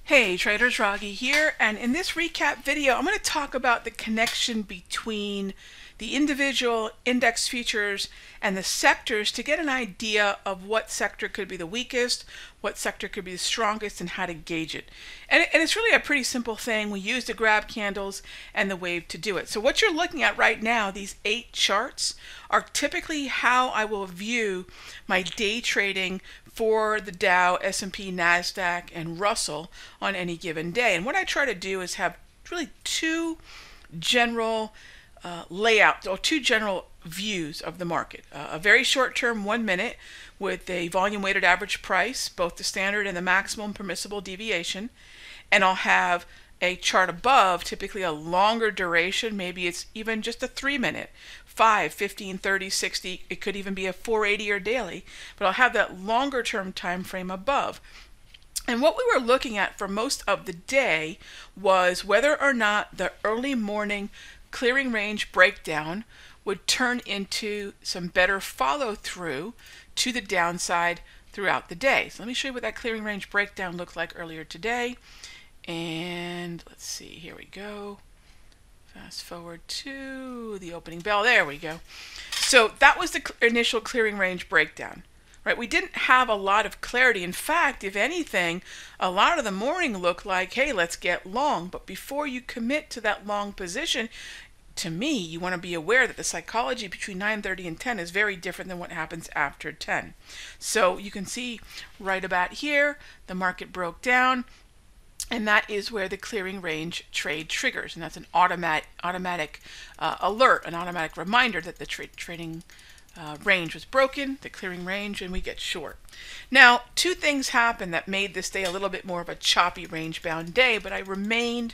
Hey traders, Raghee here, and in this recap video I'm going to talk about the connection between the individual index futures and the sectors to get an idea of what sector could be the weakest, what sector could be the strongest, and how to gauge it. And it's really a pretty simple thing. We use the grab candles and the wave to do it. So what you're looking at right now, these 8 charts, are typically how I will view my day trading for the Dow, S&P, NASDAQ, and Russell on any given day. And what I try to do is have really two general layouts or two general views of the market. A very short term 1 minute with a volume weighted average price, both the standard and the maximum permissible deviation. And I'll have a chart above, typically a longer duration, maybe it's even just a 3 minute, 5, 15, 30, 60, it could even be a 480 or daily, but I'll have that longer term time frame above. And what we were looking at for most of the day was whether or not the early morning clearing range breakdown would turn into some better follow through to the downside throughout the day. So let me show you what that clearing range breakdown looked like earlier today. And let's see, here we go. Fast forward to the opening bell. There we go. So that was the initial clearing range breakdown, right? We didn't have a lot of clarity. In fact, if anything, a lot of the morning looked like, hey, let's get long. But before you commit to that long position, to me, you want to be aware that the psychology between 9:30 and 10 is very different than what happens after 10. So you can see right about here, the market broke down. And that is where the clearing range trade triggers. And that's an automatic alert, an automatic reminder that the trading range was broken, the clearing range, and we get short. Now, two things happened that made this day a little bit more of a choppy range-bound day, but I remained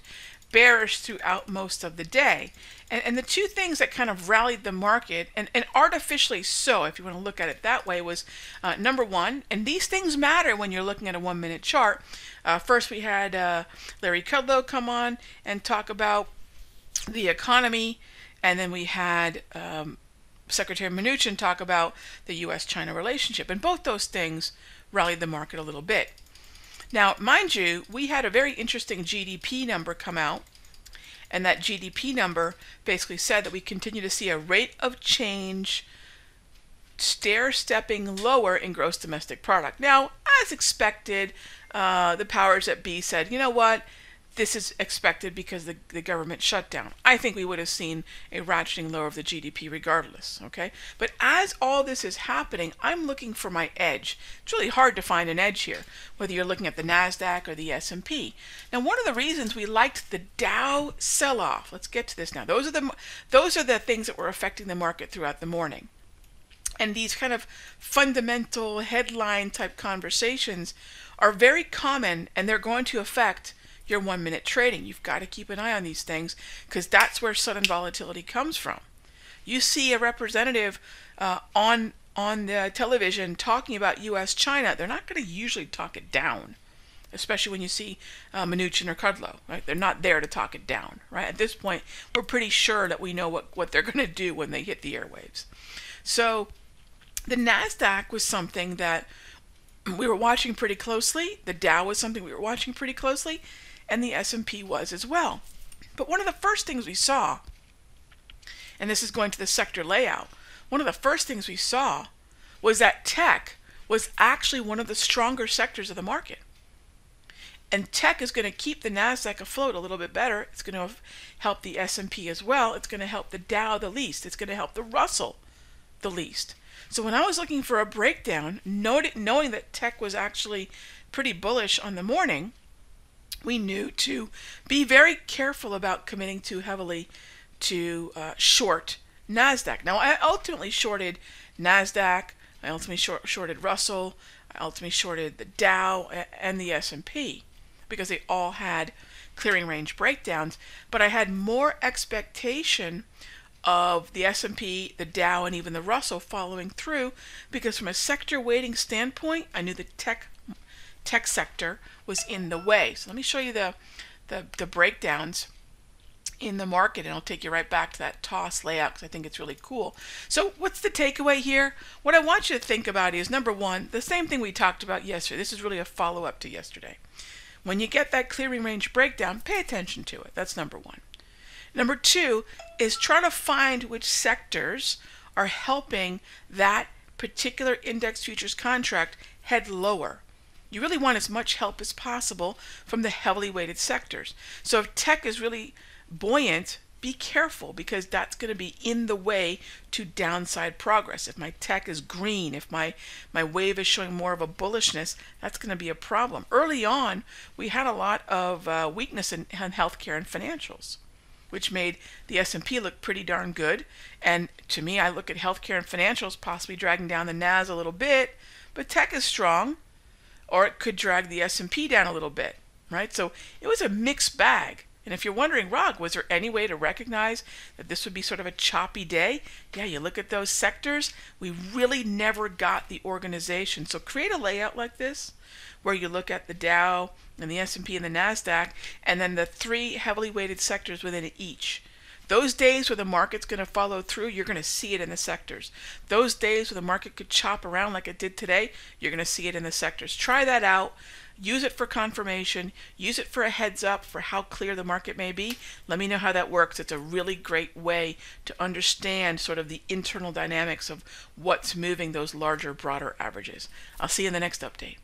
bearish throughout most of the day. And the two things that kind of rallied the market, and artificially so, if you want to look at it that way, was number one, and these things matter when you're looking at a 1 minute chart. First, we had Larry Kudlow come on and talk about the economy, and then we had Secretary Mnuchin talk about the U.S.-China relationship, and both those things rallied the market a little bit. Now, mind you, we had a very interesting GDP number come out, and that GDP number basically said that we continue to see a rate of change stair-stepping lower in gross domestic product. Now, as expected, the powers that be said, you know what, this is expected because the government shutdown. I think we would have seen a ratcheting lower of the GDP regardless, okay? But as all this is happening, I'm looking for my edge. It's really hard to find an edge here, whether you're looking at the NASDAQ or the S&P. Now, one of the reasons we liked the Dow sell-off, let's get to this now. Those are the things that were affecting the market throughout the morning. And these kind of fundamental headline type conversations are very common, and they're going to affect your 1 minute trading. You've got to keep an eye on these things because that's where sudden volatility comes from. You see a representative on the television talking about U.S.-China, they're not going to usually talk it down, especially when you see Mnuchin or Kudlow, right? They're not there to talk it down, right? At this point, we're pretty sure that we know what they're going to do when they hit the airwaves. So the NASDAQ was something that we were watching pretty closely. The Dow was something we were watching pretty closely, and the S&P was as well. But one of the first things we saw, and this is going to the sector layout, one of the first things we saw was that tech was actually one of the stronger sectors of the market. And tech is going to keep the NASDAQ afloat a little bit better. It's going to help the S&P as well. It's going to help the Dow the least. It's going to help the Russell the least. So when I was looking for a breakdown, knowing that tech was actually pretty bullish on the morning, we knew to be very careful about committing too heavily to short NASDAQ. Now, I ultimately shorted NASDAQ, I ultimately shorted Russell, I ultimately shorted the Dow and the S&P because they all had clearing range breakdowns, but I had more expectation of the S&P, the Dow, and even the Russell following through because from a sector weighting standpoint, I knew the tech sector was in the way. So let me show you the breakdowns in the market, and I'll take you right back to that toss layout because I think it's really cool. So what's the takeaway here? What I want you to think about is, number one, the same thing we talked about yesterday. This is really a follow-up to yesterday. When you get that clearing range breakdown, pay attention to it. That's number one. Number two is try to find which sectors are helping that particular index futures contract head lower. You really want as much help as possible from the heavily weighted sectors. So if tech is really buoyant, be careful, because that's going to be in the way to downside progress. If my tech is green, if my wave is showing more of a bullishness, that's going to be a problem. Early on, we had a lot of weakness in healthcare and financials, which made the S&P look pretty darn good. And to me, I look at healthcare and financials possibly dragging down the NAS a little bit, but tech is strong, or it could drag the S&P down a little bit, right? So it was a mixed bag. And if you're wondering, Rog, was there any way to recognize that this would be sort of a choppy day? Yeah, you look at those sectors, we really never got the organization. So create a layout like this, where you look at the Dow and the S&P and the NASDAQ, and then the three heavily weighted sectors within each. Those days where the market's going to follow through, you're going to see it in the sectors. Those days where the market could chop around like it did today, you're going to see it in the sectors. Try that out. Use it for confirmation. Use it for a heads up for how clear the market may be. Let me know how that works. It's a really great way to understand sort of the internal dynamics of what's moving those larger, broader averages. I'll see you in the next update.